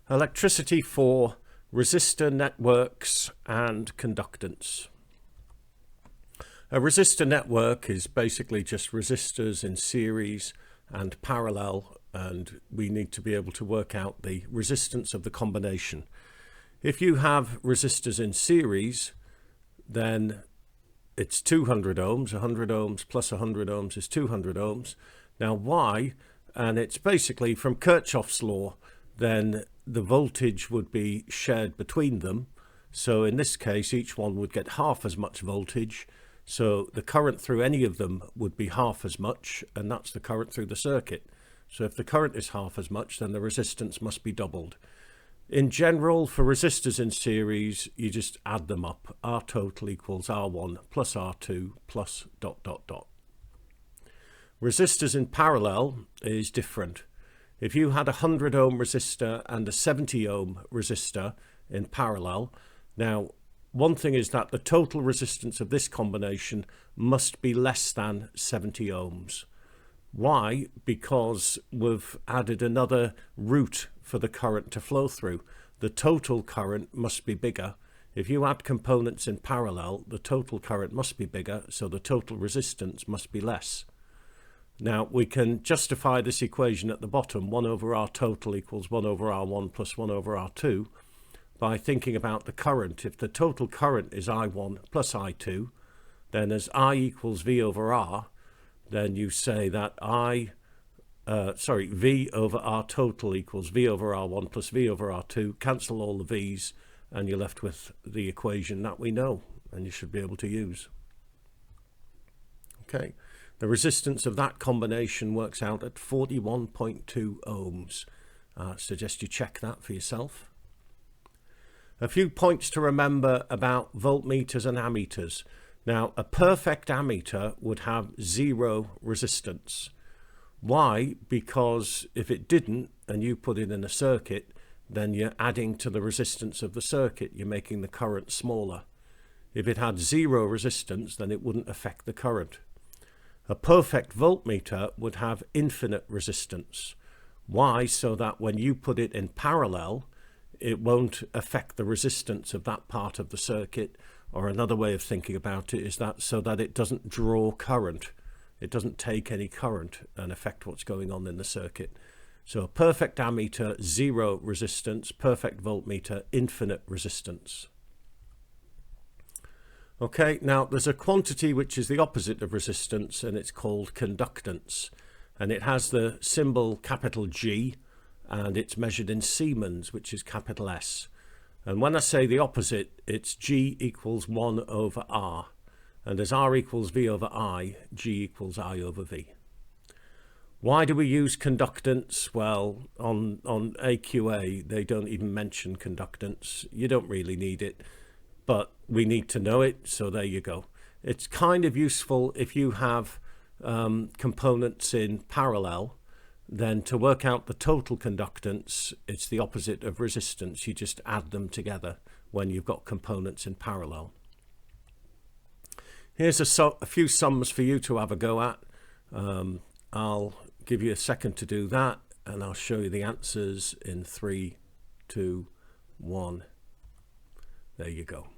Electricity for resistor networks and conductance. A resistor network is basically just resistors in series and parallel, and we need to be able to work out the resistance of the combination. If you have resistors in series, then it's 200 ohms. 100 ohms plus 100 ohms is 200 ohms. Now why? And it's basically from Kirchhoff's law, then the voltage would be shared between them. So in this case, each one would get half as much voltage. So the current through any of them would be half as much, and that's the current through the circuit. So if the current is half as much, then the resistance must be doubled. In general, for resistors in series, you just add them up. R total equals R1 plus R2 plus ... Resistors in parallel is different. If you had a 100 ohm resistor and a 70 ohm resistor in parallel, now one thing is that the total resistance of this combination must be less than 70 ohms. Why? Because we've added another route for the current to flow through. The total current must be bigger. If you add components in parallel, the total current must be bigger, so the total resistance must be less. Now we can justify this equation at the bottom, 1 over R total equals 1 over R1 plus 1 over R2, by thinking about the current. If the total current is I1 plus I2, then as I equals V over R, then you say that V over R total equals V over R1 plus V over R2, cancel all the V's, and you're left with the equation that we know and you should be able to use. Okay. The resistance of that combination works out at 41.2 ohms. Suggest you check that for yourself. A few points to remember about voltmeters and ammeters. Now, a perfect ammeter would have zero resistance. Why? Because if it didn't, and you put it in a circuit, then you're adding to the resistance of the circuit. You're making the current smaller. If it had zero resistance, then it wouldn't affect the current. A perfect voltmeter would have infinite resistance. Why? So that when you put it in parallel, it won't affect the resistance of that part of the circuit. Or another way of thinking about it is that so that it doesn't draw current. It doesn't take any current and affect what's going on in the circuit. So a perfect ammeter, zero resistance. Perfect voltmeter, infinite resistance. Okay, now there's a quantity which is the opposite of resistance, and it's called conductance. And it has the symbol capital G, and it's measured in Siemens, which is capital S. And when I say the opposite, it's G equals 1 over R. And as R equals V over I, G equals I over V. Why do we use conductance? Well, on AQA, they don't even mention conductance. You don't really need it, but we need to know it, so there you go. It's kind of useful if you have components in parallel. Then to work out the total conductance, it's the opposite of resistance. You just add them together when you've got components in parallel. Here's a few sums for you to have a go at. I'll give you a second to do that, and I'll show you the answers in 3, 2, 1. There you go.